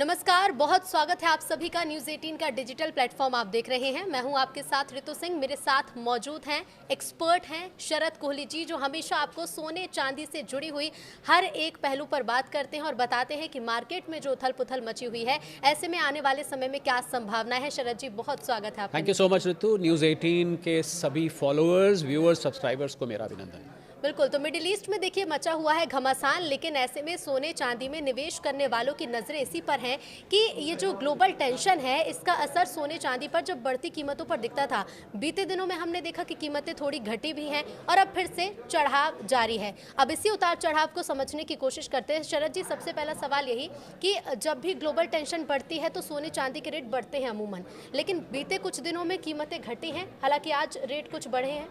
नमस्कार, बहुत स्वागत है आप सभी का न्यूज़ 18 का डिजिटल प्लेटफॉर्म आप देख रहे हैं। मैं हूं आपके साथ ऋतु सिंह। मेरे साथ मौजूद हैं एक्सपर्ट हैं शरद कोहली जी, जो हमेशा आपको सोने चांदी से जुड़ी हुई हर एक पहलू पर बात करते हैं और बताते हैं कि मार्केट में जो उथल पुथल मची हुई है, ऐसे में आने वाले समय में क्या संभावना है। शरद जी, बहुत स्वागत है आपका। Thank you so much Ritu. News 18 के सभी फॉलोअर्स, व्यूअर्स, सब्सक्राइबर्स को मेरा अभिनंदन। बिल्कुल, तो मिडिल ईस्ट में देखिए मचा हुआ है घमासान, लेकिन ऐसे में सोने चांदी में निवेश करने वालों की नज़रें इसी पर हैं कि ये जो ग्लोबल टेंशन है, इसका असर सोने चांदी पर जब बढ़ती कीमतों पर दिखता था। बीते दिनों में हमने देखा कि कीमतें थोड़ी घटी भी हैं और अब फिर से चढ़ाव जारी है। अब इसी उतार चढ़ाव को समझने की कोशिश करते हैं। शरद जी, सबसे पहला सवाल यही कि जब भी ग्लोबल टेंशन बढ़ती है तो सोने चांदी के रेट बढ़ते हैं अमूमन, लेकिन बीते कुछ दिनों में कीमतें घटी हैं, हालांकि आज रेट कुछ बढ़े हैं।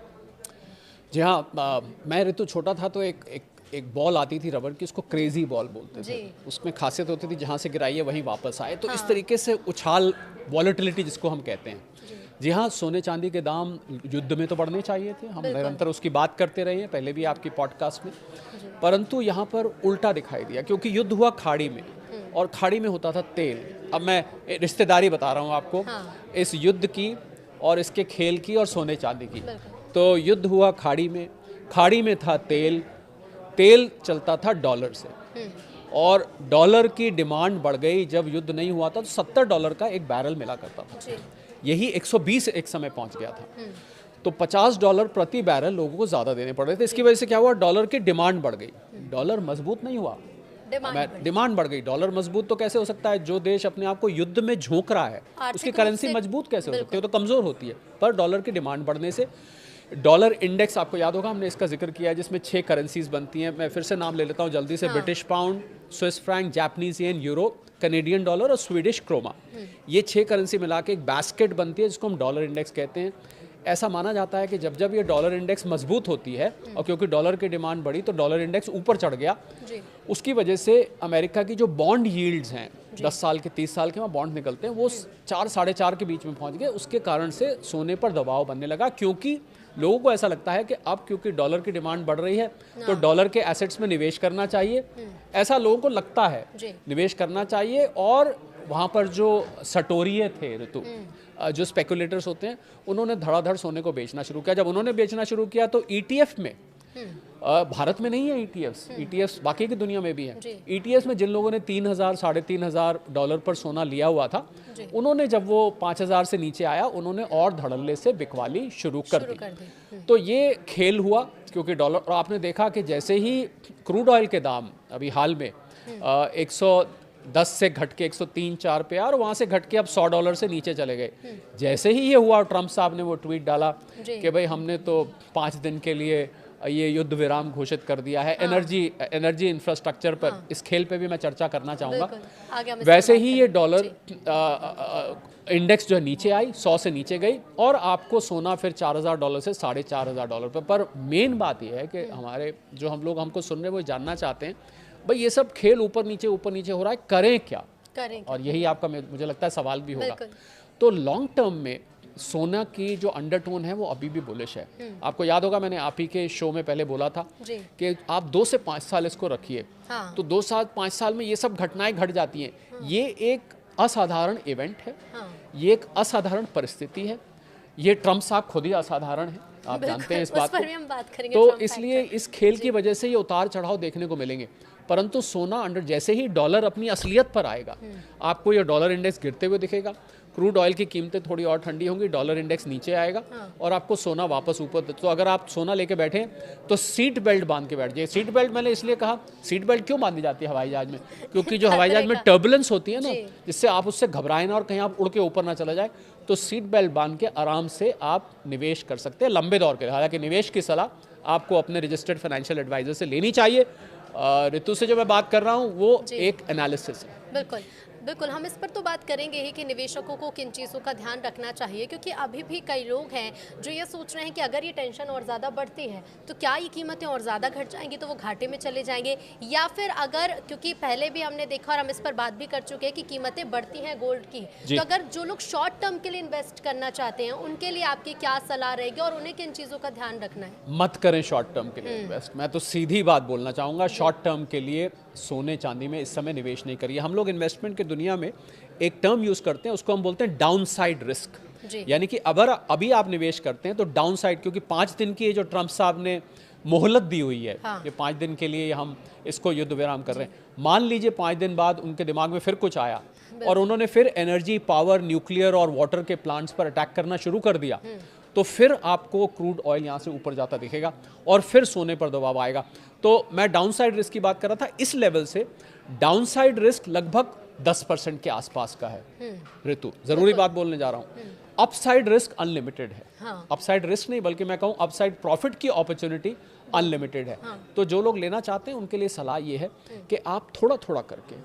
जी हाँ, मैं ऋतु छोटा था तो एक बॉल आती थी रबर की, उसको क्रेजी बॉल बोलते थे। उसमें खासियत होती थी जहाँ से गिराइए वहीं वापस आए। तो हाँ। इस तरीके से उछाल, वॉलेटिलिटी जिसको हम कहते हैं। जी हाँ, सोने चांदी के दाम युद्ध में तो बढ़ने चाहिए थे, हम निरंतर उसकी बात करते रहे हैं, पहले भी आपकी पॉडकास्ट में। परंतु यहाँ पर उल्टा दिखाई दिया, क्योंकि युद्ध हुआ खाड़ी में और खाड़ी में होता था तेल। अब मैं रिश्तेदारी बता रहा हूँ आपको इस युद्ध की और इसके खेल की और सोने चांदी की। तो युद्ध हुआ खाड़ी में था तेल चलता था डॉलर से, और डॉलर की डिमांड बढ़ गई। जब युद्ध नहीं हुआ था तो $70 का एक बैरल मिला करता था, यही 120 एक समय पहुंच गया था। तो $50 प्रति बैरल लोगों को ज़्यादा देने पड़ रहे थे। इसकी वजह से क्या हुआ, डॉलर की डिमांड बढ़ गई। डॉलर मजबूत नहीं हुआ, डिमांड बढ़ गई। डॉलर मजबूत तो कैसे हो सकता है, जो देश अपने आप को युद्ध में झोंक रहा है उसकी करेंसी मजबूत कैसे हो सकती है, तो कमज़ोर होती है। पर डॉलर की डिमांड बढ़ने से डॉलर इंडेक्स, आपको याद होगा हमने इसका जिक्र किया है, जिसमें 6 करेंसीज बनती हैं। मैं फिर से नाम ले लेता हूँ जल्दी से। हाँ। British pound, Swiss franc, Japanese yen, euro, Canadian dollar और स्वीडिश क्रोमा। ये 6 करेंसी मिला के एक बास्केट बनती है जिसको हम डॉलर इंडेक्स कहते हैं। ऐसा माना जाता है कि जब जब ये डॉलर इंडेक्स मजबूत होती है और क्योंकि डॉलर की डिमांड बढ़ी तो डॉलर इंडेक्स ऊपर चढ़ गया, उसकी वजह से अमेरिका की जो बॉन्ड यील्ड्स हैं 10 साल के 30 साल के वहाँ बॉन्ड निकलते हैं, वो 4-4.5 के बीच में पहुँच गए। उसके कारण से सोने पर दबाव बनने लगा, क्योंकि लोगों को ऐसा लगता है कि अब क्योंकि डॉलर की डिमांड बढ़ रही है तो डॉलर के एसेट्स में निवेश करना चाहिए। ऐसा लोगों को लगता है, निवेश करना चाहिए। और वहाँ पर जो सटोरिये थे ऋतु, जो स्पेकुलेटर्स होते हैं, उन्होंने धड़ाधड़ सोने को बेचना शुरू किया। जब उन्होंने बेचना शुरू किया तो ETF में, भारत में नहीं है ETFs बाकी की दुनिया में भी है। ETFs में जिन लोगों ने $3,000-3,500 पर सोना लिया हुआ था, उन्होंने जब वो 5,000 से नीचे आया, उन्होंने और धड़ल्ले से बिकवाली शुरू कर दी। तो ये खेल हुआ, क्योंकि डॉलर, और आपने देखा कि जैसे ही क्रूड ऑयल के दाम अभी हाल में 110 से घट के 103-104 पे, और वहाँ से घट के अब $100 से नीचे चले गए। जैसे ही ये हुआ, ट्रंप साहब ने वो ट्वीट डाला कि भाई हमने तो 5 दिन के लिए ये युद्ध विराम घोषित कर दिया है। एनर्जी इंफ्रास्ट्रक्चर पर, इस खेल पे भी मैं चर्चा करना चाहूँगा। वैसे ही ये डॉलर इंडेक्स जो है नीचे आई, 100 से नीचे गई, और आपको सोना फिर $4,000 से $4,500 पर। मेन बात ये है कि हमारे जो हमको सुन रहे वो जानना चाहते हैं, भाई ये सब खेल ऊपर नीचे हो रहा है, करें क्या? और यही आपका मुझे लगता है सवाल भी होगा। तो लॉन्ग टर्म में सोना की जो अंडरटोन है वो अभी भी बुलिश है। आपको याद होगा मैंने आप ही के शो में पहले बोला था कि आप 2 से 5 साल इसको रखिए। हाँ। तो 2-5 साल में ये सब घटनाएं घट जाती हैं। हाँ। ये एक असाधारण इवेंट है। हाँ। ये एक असाधारण परिस्थिति है। ये ट्रंप साहब खुद ही असाधारण है, आप जानते हैं इस बात को। तो इसलिए इस खेल की वजह से ये उतार चढ़ाव देखने को मिलेंगे। परंतु सोना जैसे ही डॉलर अपनी असलियत पर आएगा, आपको ये डॉलर इंडेक्स गिरते हुए दिखेगा। क्रूड ऑयल की कीमतें थोड़ी और ठंडी होंगी, डॉलर इंडेक्स नीचे आएगा, और आपको सोना वापस ऊपर। तो अगर आप सोना लेके बैठे तो सीट बेल्ट बांध के बैठ जाइए। सीट बेल्ट मैंने इसलिए कहा, सीट बेल्ट क्यों बांधी जाती है हवाई जहाज में, क्योंकि जो हवाई जहाज में टर्बुलेंस होती है ना, जिससे आप उससे घबराए ना और कहीं आप उड़ के ऊपर ना चला जाए, तो सीट बेल्ट बांध के आराम से आप निवेश कर सकते हैं लंबे दौर के लिए। हालांकि निवेश की सलाह आपको अपने रजिस्टर्ड फाइनेंशियल एडवाइजर से लेनी चाहिए। ऋतु से जो मैं बात कर रहा हूँ वो एक एनालिसिस है। बिल्कुल बिल्कुल, हम इस पर तो बात करेंगे ही कि निवेशकों को किन चीज़ों का ध्यान रखना चाहिए, क्योंकि अभी भी कई लोग हैं जो ये सोच रहे हैं कि अगर ये टेंशन और ज़्यादा बढ़ती है तो क्या ये कीमतें और ज़्यादा घट जाएंगी, तो वो घाटे में चले जाएंगे, या फिर अगर, क्योंकि पहले भी हमने देखा और हम इस पर बात भी कर चुके हैं कि कीमतें बढ़ती हैं गोल्ड की, तो अगर जो लोग शॉर्ट टर्म के लिए इन्वेस्ट करना चाहते हैं उनके लिए आपकी क्या सलाह रहेगी और उन्हें किन चीज़ों का ध्यान रखना है? मत करें शॉर्ट टर्म के लिए इन्वेस्ट। मैं तो सीधी बात बोलना चाहूँगा, शॉर्ट टर्म के लिए सोने चांदी में इस समय निवेश नहीं करिए। हम लोग इन्वेस्टमेंट की दुनिया में एक टर्म यूज़ करते हैं, उसको हम बोलते हैं डाउन साइड रिस्क। यानी कि अगर अभी आप निवेश करते हैं तो डाउन साइड, क्योंकि 5 दिन की ये जो ट्रम्प साहब ने मोहलत दी हुई है, हाँ। ये 5 दिन के लिए हम इसको युद्ध विराम कर रहे हैं, मान लीजिए 5 दिन बाद उनके दिमाग में फिर कुछ आया और उन्होंने फिर एनर्जी, पावर, न्यूक्लियर और वाटर के प्लांट्स पर अटैक करना शुरू कर दिया, तो फिर आपको क्रूड ऑयल यहाँ से ऊपर जाता दिखेगा और फिर सोने पर दबाव आएगा। तो मैं डाउन साइड रिस्क की बात कर रहा था। इस लेवल से डाउन साइड रिस्क लगभग 10% के आसपास का है ऋतु, जरूरी बात बोलने जा रहा हूँ। अपसाइड रिस्क अनलिमिटेड है। हाँ। अपसाइड रिस्क नहीं बल्कि मैं कहूँ अपसाइड प्रॉफिट की अपॉर्चुनिटी अनलिमिटेड है। हाँ। तो जो लोग लेना चाहते हैं उनके लिए सलाह ये है कि आप थोड़ा थोड़ा करके,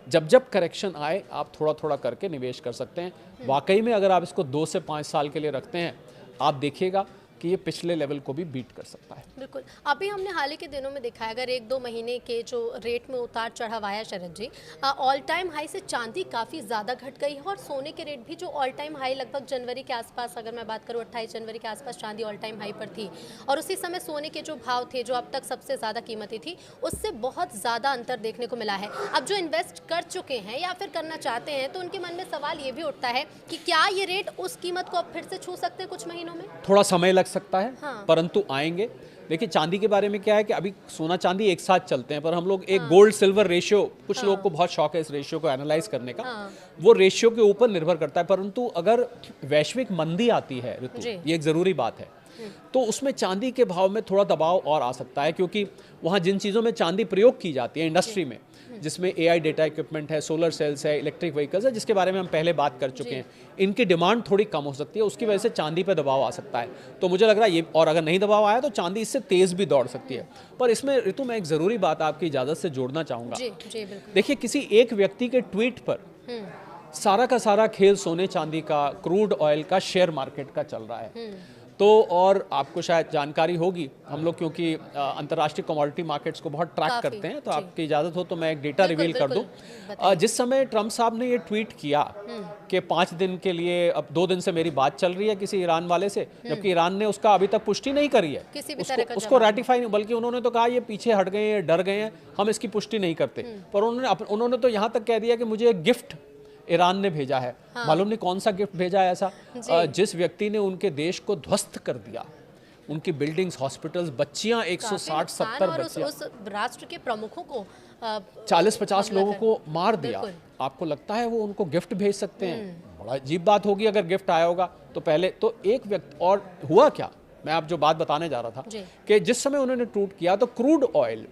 जब जब करेक्शन आए आप थोड़ा थोड़ा करके निवेश कर सकते हैं। वाकई में अगर आप इसको 2 से 5 साल के लिए रखते हैं, आप देखिएगा कि ये पिछले लेवल को भी बीट कर सकता है। बिल्कुल। अभी हमने हाल ही के दिनों में देखा है, अगर 1-2 महीने के जो रेट में उतार चढ़ाव आया शरद जी, ऑल टाइम हाई से चांदी काफ़ी ज़्यादा घट गई है और सोने के रेट भी जो ऑल टाइम हाई लगभग जनवरी के आसपास, अगर मैं बात करूँ 28 जनवरी के आसपास चांदी ऑल टाइम हाई पर थी और उसी समय सोने के जो भाव थे, जो अब तक सबसे ज़्यादा कीमती थी, उससे बहुत ज़्यादा अंतर देखने को मिला है। अब जो इन्वेस्ट कर चुके हैं या फिर करना चाहते हैं तो उनके मन में सवाल ये भी उठता है कि क्या ये रेट उस कीमत को अब फिर से छू सकते हैं कुछ महीनों में? थोड़ा समय लग सकता है। हाँ। परंतु आएंगे। देखिए चांदी के बारे में क्या है कि अभी सोना चांदी एक साथ चलते हैं, पर हम लोग एक गोल्ड सिल्वर रेशियो, कुछ लोगों को बहुत शौक है इस रेशियो को एनालाइज करने का, वो रेशियो के ऊपर निर्भर करता है। परंतु अगर वैश्विक मंदी आती है ऋतु, ये एक ज़रूरी बात है, तो उसमें चांदी के भाव में थोड़ा दबाव और आ सकता है, क्योंकि वहाँ जिन चीज़ों में चांदी प्रयोग की जाती है इंडस्ट्री में, जिसमें AI डेटा इक्विपमेंट है, सोलर सेल्स है, इलेक्ट्रिक व्हीकल्स है, जिसके बारे में हम पहले बात कर चुके हैं, इनकी डिमांड थोड़ी कम हो सकती है, उसकी वजह से चांदी पे दबाव आ सकता है। तो मुझे लग रहा है ये, और अगर नहीं दबाव आया तो चांदी इससे तेज़ भी दौड़ सकती है। पर इसमें ऋतु मैं एक ज़रूरी बात आपकी इजाज़त से जोड़ना चाहूँगा। जी बिल्कुल। देखिए किसी एक व्यक्ति के ट्वीट पर सारा का सारा खेल सोने चांदी का, क्रूड ऑयल का, शेयर मार्केट का चल रहा है। तो और आपको शायद जानकारी होगी, हम लोग क्योंकि अंतर्राष्ट्रीय कमोडिटी मार्केट्स को बहुत ट्रैक करते हैं, तो आपकी इजाज़त हो तो मैं एक डेटा रिवील कर दूं। जिस समय ट्रम्प साहब ने ये ट्वीट किया कि 5 दिन के लिए, अब 2 दिन से मेरी बात चल रही है किसी ईरान वाले से, जबकि ईरान ने उसका अभी तक पुष्टि नहीं करी है, उसको रेटिफाई नहीं, बल्कि उन्होंने तो कहा ये पीछे हट गए हैं, डर गए हैं, हम इसकी पुष्टि नहीं करते। पर उन्होंने तो यहाँ तक कह दिया कि मुझे एक गिफ्ट ईरान ने भेजा है। हाँ। मालूम नहीं कौन सा गिफ्ट भेजा है ऐसा, जिस व्यक्ति ने उनके देश को ध्वस्त कर दिया, उनकी बिल्डिंग्स, हॉस्पिटल्स, बच्चियां 160-70 बच्चियां, उस राष्ट्र के प्रमुखों को 40-50 लोगों को मार दिया। आपको लगता है वो उनको गिफ्ट भेज सकते हैं? बड़ा अजीब बात होगी अगर गिफ्ट आया होगा तो। पहले तो एक व्यक्ति, और हुआ क्या, मैं आप जो बात बताने जा रहा था कि जिस समय उन्होंने ट्वीट किया तो क्रूड ऑयल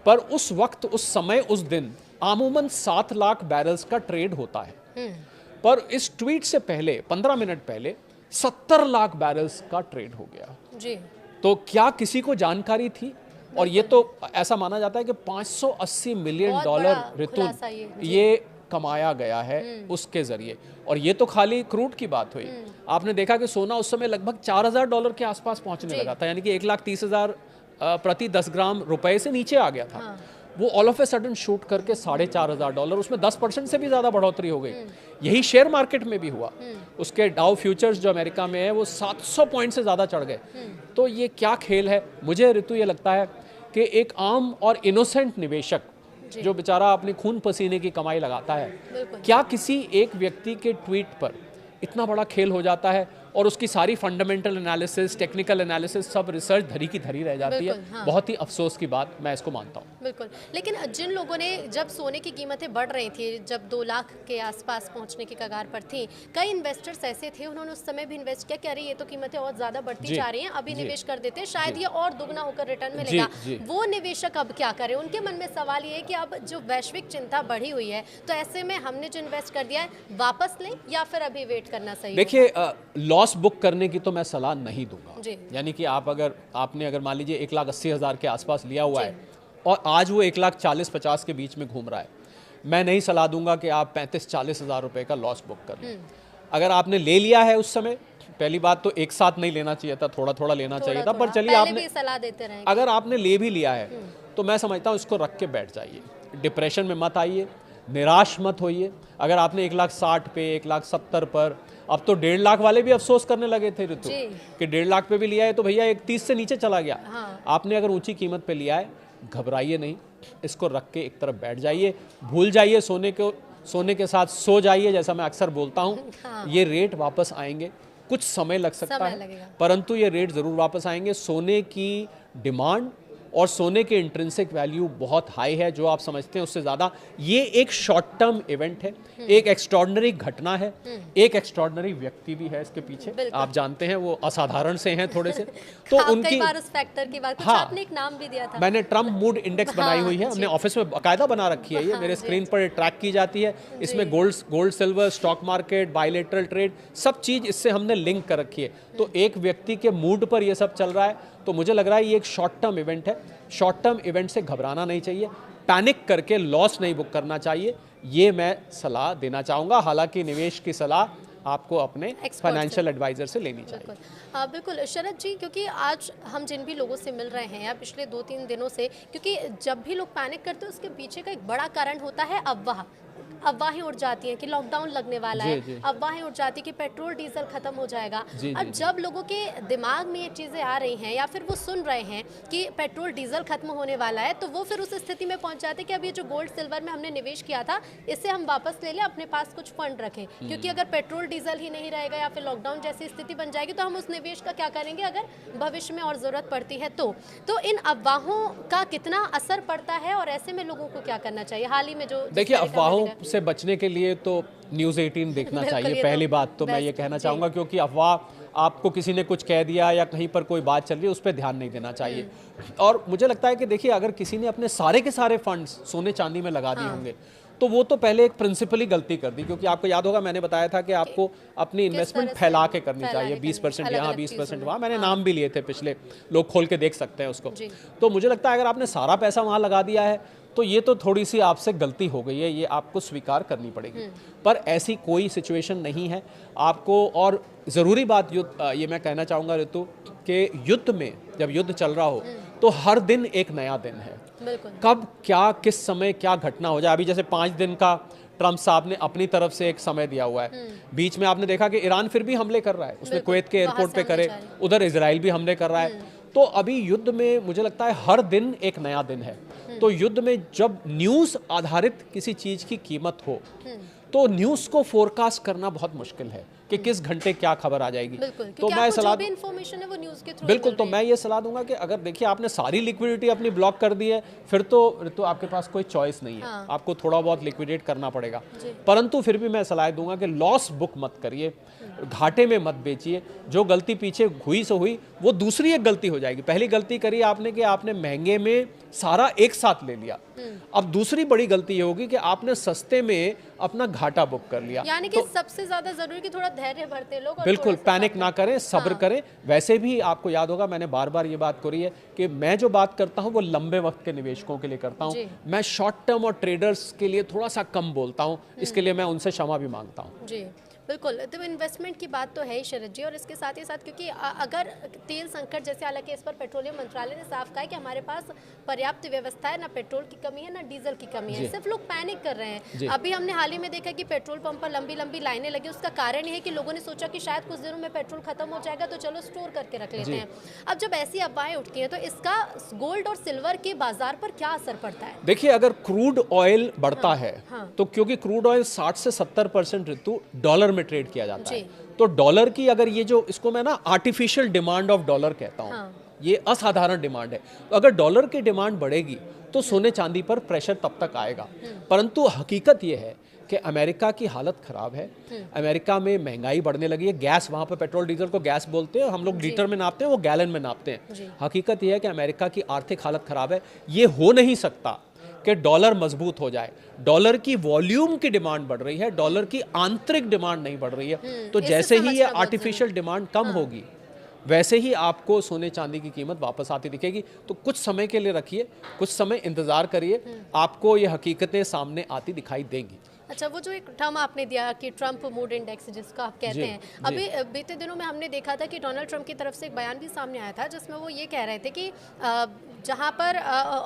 पर उस वक्त, उस समय, उस दिन आमूमन 7 लाख बैरल्स का ट्रेड होता है, पर इस ट्वीट से पहले 15 मिनट पहले 70 लाख बैरल्स का ट्रेड हो गया जी। तो क्या किसी को जानकारी थी? और ये तो ऐसा माना जाता है कि 580 मिलियन डॉलर ऋतु ये कमाया गया है उसके जरिए। और ये तो खाली क्रूड की बात हुई। आपने देखा कि सोना उस समय लगभग $4,000 के आसपास पहुंचने लगा था, यानी कि 1,30,000 प्रति 10 ग्राम रुपए से नीचे आ गया था। वो all of a sudden shoot करके $4,500, उसमें 10% से भी ज़्यादा बढ़ोतरी हो गई। यही शेयर मार्केट में भी हुआ। उसके डाउ फ्यूचर्स जो अमेरिका में है वो 700 पॉइंट से ज़्यादा चढ़ गए। तो ये क्या खेल है? मुझे ऋतु ये लगता है कि एक आम और इनोसेंट निवेशक जो बेचारा अपनी खून पसीने की कमाई लगाता है, क्या किसी एक व्यक्ति के ट्वीट पर इतना बड़ा खेल हो जाता है और उसकी सारी फंडामेंटल एनालिसिस, टेक्निकल एनालिसिस, सब रिसर्च धरी की धरी रह जाती है। हाँ। बहुत ही अफसोस की बात, मैं इसको मानता हूँ। बिल्कुल। लेकिन जिन लोगों ने, जब सोने की कीमतें बढ़ रही थी, जब 2 लाख के आसपास पहुंचने की कगार पर थी, कई इन्वेस्टर्स ऐसे थे, उन्होंने उस समय भी इन्वेस्ट किया कि अरे ये तो कीमतें और ज़्यादा बढ़ती जा रही हैं, अभी निवेश कर देते हैं, शायद ये और दुगना होकर रिटर्न मिलेगा। वो निवेशक अब क्या करें? उनके मन में सवाल ये है कि अब जो वैश्विक चिंता बढ़ी हुई है, तो ऐसे में हमने जो इन्वेस्ट कर दिया है वापस लें या फिर अभी वेट करना सही? देखिए, लॉस बुक करने की तो मैं सलाह नहीं दूंगा। यानी कि आपने अगर मान लीजिए 1,80,000 के आसपास लिया हुआ है और आज वो 1,40,50 के बीच में घूम रहा है, मैं नहीं सलाह दूंगा कि आप 35-40 हज़ार रुपए का लॉस बुक कर लें। अगर आपने ले लिया है उस समय, पहली बात तो एक साथ नहीं लेना चाहिए था, थोड़ा थोड़ा लेना चाहिए था। पर चलिए, आपने सलाह देते रहे, अगर आपने ले भी लिया है तो मैं समझता हूँ इसको रख के बैठ जाइए, डिप्रेशन में मत आइए, निराश मत होइए। अगर आपने 1,60,000 पे, 1,70,000 पर, अब तो 1.5 लाख वाले भी अफसोस करने लगे थे ऋतु कि 1.5 लाख पे भी लिया है तो भैया 1,30 से नीचे चला गया। हाँ। आपने अगर ऊंची कीमत पे लिया है, घबराइए नहीं, इसको रख के एक तरफ बैठ जाइए, भूल जाइए सोने के साथ सो जाइए, जैसा मैं अक्सर बोलता हूँ। हाँ। ये रेट वापस आएंगे, कुछ समय लग सकता है, परंतु ये रेट ज़रूर वापस आएंगे। सोने की डिमांड और सोने के इंट्रिंसिक वैल्यू बहुत हाई है, जो आप समझते हैं उससे ज़्यादा। ये एक शॉर्ट टर्म इवेंट है, एक एक्स्ट्रॉर्डनरी घटना है, एक एक्स्ट्रॉर्डनरी व्यक्ति भी है इसके पीछे। आप जानते हैं वो असाधारण से हैं थोड़े से, तो आप उनकी कई बार उस फैक्टर की बात, हाँ, आपने एक नाम भी दिया था। मैंने ट्रम्प मूड इंडेक्स बनाई हुई है, हमने ऑफिस में बाकायदा बना रखी है। ये मेरे स्क्रीन पर ट्रैक की जाती है। इसमें gold silver, stock market, bilateral trade, सब चीज़ इससे हमने लिंक कर रखी है। तो एक व्यक्ति के मूड पर ये सब चल रहा है, तो मुझे लग रहा है ये एक शॉर्ट टर्म इवेंट है। शॉर्ट टर्म इवेंट से घबराना नहीं चाहिए, पैनिक करके लॉस नहीं बुक करना चाहिए, ये मैं सलाह देना चाहूँगा। हालांकि निवेश की सलाह आपको अपने फाइनेंशियल एडवाइजर से लेनी चाहिए। बिल्कुल शरद जी, क्योंकि आज हम जिन भी लोगों से मिल रहे हैं या पिछले 2-3 दिनों से, क्योंकि जब भी लोग पैनिक करते हैं उसके पीछे का एक बड़ा कारण होता है अफवाहें उड़ जाती हैं कि लॉकडाउन लगने वाला है, अफवाहें उड़ जाती है कि पेट्रोल डीजल खत्म हो जाएगा। अब जब लोगों के दिमाग में ये चीज़ें आ रही हैं या फिर वो सुन रहे हैं कि पेट्रोल डीजल खत्म होने वाला है, तो वो फिर उस स्थिति में पहुंच जाते हैं कि अब ये जो गोल्ड सिल्वर में हमने निवेश किया था इसे हम वापस ले लें, अपने पास कुछ फंड रखें, क्योंकि अगर पेट्रोल डीजल ही नहीं रहेगा या फिर लॉकडाउन जैसी स्थिति बन जाएगी तो हम उस निवेश का क्या करेंगे अगर भविष्य में और ज़रूरत पड़ती है तो इन अफवाहों का कितना असर पड़ता है और ऐसे में लोगों को क्या करना चाहिए? हाल ही में जो देखिए, अफवाहों से बचने के लिए तो न्यूज़ 18 देखना चाहिए। पहली बात तो मैं ये कहना चाहूँगा, क्योंकि अफवाह आपको किसी ने कुछ कह दिया या कहीं पर कोई बात चल रही है उस पर ध्यान नहीं देना चाहिए। और मुझे लगता है कि देखिए, अगर किसी ने अपने सारे के सारे फंड्स सोने चांदी में लगा दिए होंगे तो वो तो पहले एक प्रिंसिपली गलती कर दी, क्योंकि आपको याद होगा मैंने बताया था कि आपको अपनी इन्वेस्टमेंट फैला के करनी चाहिए, 20% यहाँ 20% वहाँ। मैंने नाम भी लिए थे पिछले, लोग खोल के देख सकते हैं उसको। तो मुझे लगता है अगर आपने सारा पैसा वहाँ लगा दिया है तो ये तो थोड़ी सी आपसे गलती हो गई है, ये आपको स्वीकार करनी पड़ेगी। पर ऐसी कोई सिचुएशन नहीं है आपको। और ज़रूरी बात ये मैं कहना चाहूँगा ऋतु, कि युद्ध में जब युद्ध चल रहा हो तो हर दिन एक नया दिन है। कब क्या किस समय क्या घटना हो जाए। अभी जैसे 5 दिन का ट्रम्प साहब ने अपनी तरफ से एक समय दिया हुआ है, बीच में आपने देखा कि ईरान फिर भी हमले कर रहा है, उसने कुवैत के एयरपोर्ट पे करे, उधर इजराइल भी हमले कर रहा है। तो अभी युद्ध में मुझे लगता है हर दिन एक नया दिन है। तो युद्ध में जब न्यूज़ आधारित किसी चीज़ की कीमत हो तो न्यूज़ को फोरकास्ट करना बहुत मुश्किल है कि किस घंटे क्या खबर आ जाएगी। तो मैं सलाह इन्फॉर्मेशन है वो न्यूज़ के थ्रू बिल्कुल, तो मैं ये सलाह दूंगा कि अगर देखिए आपने सारी लिक्विडिटी अपनी ब्लॉक कर दी है, फिर तो आपके पास कोई चॉइस नहीं है, आपको थोड़ा बहुत लिक्विडेट करना पड़ेगा। परंतु फिर भी मैं सलाह दूंगा कि लॉस बुक मत करिए, घाटे में मत बेचिए। जो गलती पीछे हुई सो हुई, वो दूसरी एक गलती हो जाएगी। पहली गलती करी आपने कि आपने महंगे में सारा एक साथ ले लिया, अब दूसरी बड़ी गलती ये होगी कि आपने सस्ते में अपना घाटा बुक कर लिया। यानी कि सबसे ज्यादा जरूरी कि थोड़ा धैर्य भरते लोग और बिल्कुल पैनिक ना करें, सब्र करें। वैसे भी आपको याद होगा मैंने बार बार ये बात करी है कि मैं जो बात करता हूँ वो लंबे वक्त के निवेशकों के लिए करता हूँ। मैं शॉर्ट टर्म और ट्रेडर्स के लिए थोड़ा सा कम बोलता हूँ, इसके लिए मैं उनसे क्षमा भी मांगता हूँ। जी बिल्कुल, तो इन्वेस्टमेंट की बात तो है ही शरद जी, और इसके साथ ही साथ क्योंकि अगर तेल संकट जैसे, हालांकि इस पर पेट्रोलियम मंत्रालय ने साफ कहा है कि हमारे पास पर्याप्त व्यवस्था है, ना पेट्रोल की कमी है ना डीजल की कमी है, सिर्फ लोग पैनिक कर रहे हैं। अभी हमने हाल ही में देखा कि पेट्रोल पंप पर लंबी लंबी लाइनें लगी, उसका कारण ये है कि लोगों ने सोचा कि शायद कुछ दिनों में पेट्रोल खत्म हो जाएगा तो चलो स्टोर करके रख लेते हैं। अब जब ऐसी अफवाहें उठती हैं तो इसका गोल्ड और सिल्वर के बाजार पर क्या असर पड़ता है? देखिए, अगर क्रूड ऑयल बढ़ता है तो क्योंकि क्रूड ऑयल 60 से 70% ऋतु डॉलर में ट्रेड किया जाता है, तो डॉलर की अगर ये जो, इसको मैं ना आर्टिफिशियल डिमांड ऑफ डॉलर कहता हूँ, ये असाधारण डिमांड है। तो अगर डॉलर की डिमांड बढ़ेगी तो सोने चांदी पर प्रेशर तब तक आएगा। परंतु हकीकत ये है कि अमेरिका की हालत खराब है, अमेरिका में महंगाई बढ़ने लगी है। गैस, वहाँ पर पेट्रोल डीजल को गैस बोलते हैं, हम लोग लीटर में नापते हैं, वो गैलन में नापते हैं। हकीकत ये है कि अमेरिका की आर्थिक हालत खराब है। ये हो नहीं सकता कि डॉलर मजबूत हो जाए। डॉलर की वॉल्यूम की डिमांड बढ़ रही है, डॉलर की आंतरिक डिमांड नहीं बढ़ रही है। तो जैसे ही ये आर्टिफिशियल डिमांड कम होगी वैसे ही आपको सोने चांदी की कीमत वापस आती दिखेगी। तो कुछ समय के लिए रखिए, कुछ समय इंतजार करिए, आपको ये हकीकतें सामने आती दिखाई देंगी। अच्छा, वो जो एक टर्म आपने दिया कि ट्रम्प मूड इंडेक्स जिसका आप कहते हैं, अभी बीते दिनों में हमने देखा था कि डोनाल्ड ट्रम्प की तरफ से एक बयान भी सामने आया था जिसमें वो ये कह रहे थे कि जहाँ पर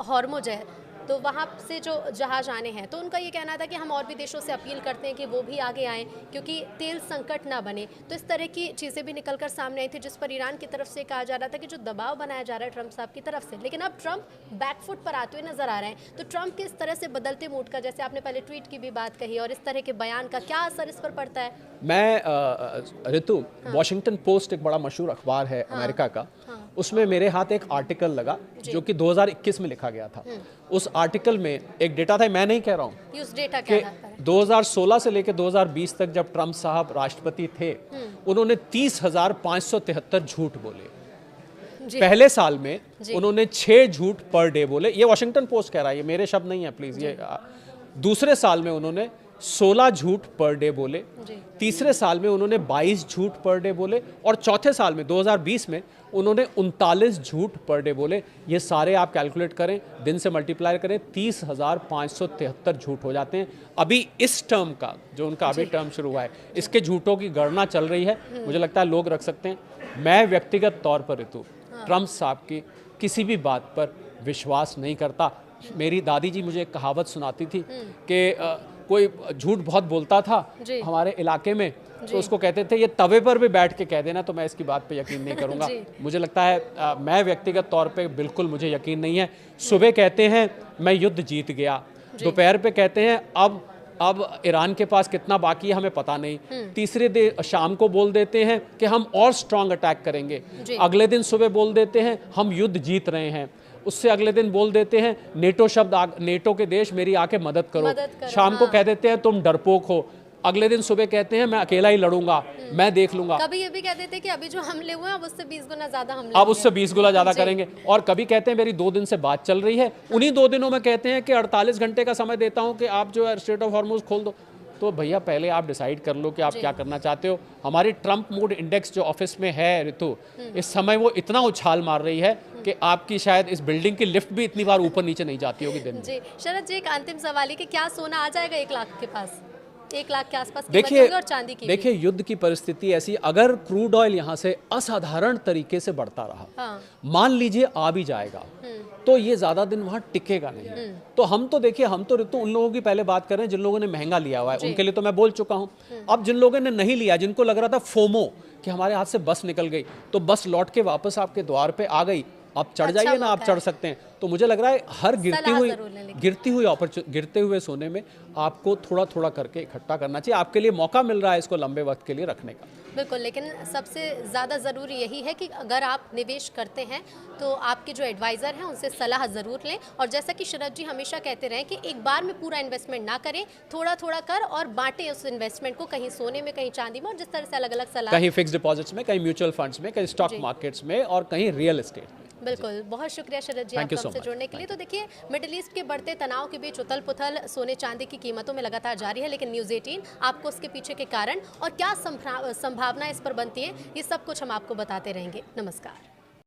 हॉर्मुज है तो वहाँ से जो जहाज आने हैं, तो उनका ये कहना था कि हम और भी देशों से अपील करते हैं कि वो भी आगे आएँ क्योंकि तेल संकट ना बने। तो इस तरह की चीज़ें भी निकल कर सामने आई थी, जिस पर ईरान की तरफ से कहा जा रहा था कि जो दबाव बनाया जा रहा है ट्रंप साहब की तरफ से, लेकिन अब ट्रंप बैकफुट पर आते हुए नजर आ रहे हैं। तो ट्रंप के इस तरह से बदलते मूड का, जैसे आपने पहले ट्वीट की भी बात कही, और इस तरह के बयान का क्या असर इस पर पड़ता है? मैं ऋतु, वॉशिंगटन पोस्ट एक बड़ा मशहूर अखबार है अमेरिका का, उसमें मेरे हाथ एक आर्टिकल लगा जो कि 2021 में लिखा गया था। उस आर्टिकल में एक डेटा था, मैं नहीं कह रहा हूँ उस डेटा कि 2016 से लेकर 2020 तक जब ट्रंप साहब राष्ट्रपति थे, उन्होंने 30,573 झूठ बोले। पहले साल में उन्होंने 6 झूठ पर डे बोले, ये वॉशिंगटन पोस्ट कह रहा है, ये मेरे शब्द नहीं है प्लीज। ये दूसरे साल में उन्होंने 16 झूठ पर डे बोले, तीसरे साल में उन्होंने 22 झूठ पर डे बोले, और चौथे साल में 2020 में उन्होंने 39 झूठ पर डे बोले। ये सारे आप कैलकुलेट करें, दिन से मल्टीप्लाई करें, 30,573 झूठ हो जाते हैं। अभी इस टर्म का जो उनका अभी टर्म शुरू हुआ है, इसके झूठों की गणना चल रही है। मुझे लगता है लोग रख सकते हैं। मैं व्यक्तिगत तौर पर ऋतु ट्रंप साहब की किसी भी बात पर विश्वास नहीं करता। मेरी दादी जी मुझे एक कहावत सुनाती थी कि कोई झूठ बहुत बोलता था हमारे इलाके में, तो उसको कहते थे ये तवे पर भी बैठ के कह देना, तो मैं इसकी बात पे यकीन नहीं करूंगा। मुझे लगता है मैं व्यक्तिगत तौर पे बिल्कुल मुझे यकीन नहीं है। सुबह कहते हैं मैं युद्ध जीत गया, दोपहर पे कहते हैं अब ईरान के पास कितना बाकी है हमें पता नहीं, तीसरे शाम को बोल देते हैं कि हम और स्ट्रांग अटैक करेंगे, अगले दिन सुबह बोल देते हैं हम युद्ध जीत रहे हैं, उससे अगले दिन बोल देते हैं नेटो शब्द, नेटो के देश मेरी आके मदद करो। शाम को कह देते हैं तुम डरपोक हो, अगले दिन सुबह कहते हैं मैं अकेला ही लड़ूंगा, मैं देख लूंगा। कभी ये भी कह देते हैं कि अभी जो हमले हुए हैं अब उससे 20 गुना ज्यादा हमले, अब उससे 20 गुना ज्यादा करेंगे। और कभी कहते हैं मेरी 2 दिन से बात चल रही है, उन्हीं 2 दिनों में कहते हैं कि 48 घंटे का समय देता हूं कि आप जो है स्ट्रेट ऑफ हॉर्मुज खोल दो। तो भैया पहले आप डिसाइड कर लो कि आप क्या करना चाहते हो। हमारी ट्रंप मूड इंडेक्स जो ऑफिस में है ऋतु, इस समय वो इतना उछाल मार रही है कि आपकी शायद इस बिल्डिंग की लिफ्ट भी इतनी बार ऊपर नीचे नहीं जाती होगी दिन में। जी शरद जी, एक अंतिम सवाल है कि क्या सोना आ जाएगा 1 लाख के पास, 1 लाख के आसपास देखिए, और चांदी की? देखिए युद्ध की परिस्थिति ऐसी, अगर क्रूड ऑयल यहाँ से असाधारण तरीके से बढ़ता रहा, मान लीजिए आ भी जाएगा, तो ये ज्यादा दिन वहां टिकेगा नहीं। तो हम तो देखिए, हम तो ऋतु उन लोगों की पहले बात कर रहे हैं जिन लोगों ने महंगा लिया हुआ है, उनके लिए तो मैं बोल चुका हूं। अब जिन लोगों ने नहीं लिया, जिनको लग रहा था फोमो कि हमारे हाथ से बस निकल गई, तो बस लौट के वापस आपके द्वार पे आ गई, आप चढ़ जाइए ना, आप चढ़ सकते हैं। तो मुझे लग रहा है हर गिरते हुए सोने में आपको थोड़ा थोड़ा करके इकट्ठा करना चाहिए। आपके लिए मौका मिल रहा है इसको लंबे वक्त के लिए रखने का। बिल्कुल, लेकिन सबसे ज़्यादा ज़रूरी यही है कि अगर आप निवेश करते हैं तो आपके जो एडवाइज़र हैं उनसे सलाह ज़रूर लें। और जैसा कि शरद जी हमेशा कहते रहे कि एक बार में पूरा इन्वेस्टमेंट ना करें, थोड़ा थोड़ा कर और बांटें उस इन्वेस्टमेंट को, कहीं सोने में, कहीं चांदी में, और जिस तरह से अलग अलग सलाह, कहीं फिक्स डिपॉजिट्स में, कहीं म्यूचुअल फंड्स में, कहीं स्टॉक मार्केट्स में, और कहीं रियल एस्टेट में। बिल्कुल, बहुत शुक्रिया शरद जी आपका हमसे जुड़ने के लिए। तो देखिए, मिडिल ईस्ट के बढ़ते तनाव के बीच उथल पुथल सोने चांदी की कीमतों में लगातार जारी है, लेकिन न्यूज़ 18 आपको उसके पीछे के कारण और क्या संभावना इस पर बनती है, ये सब कुछ हम आपको बताते रहेंगे। नमस्कार।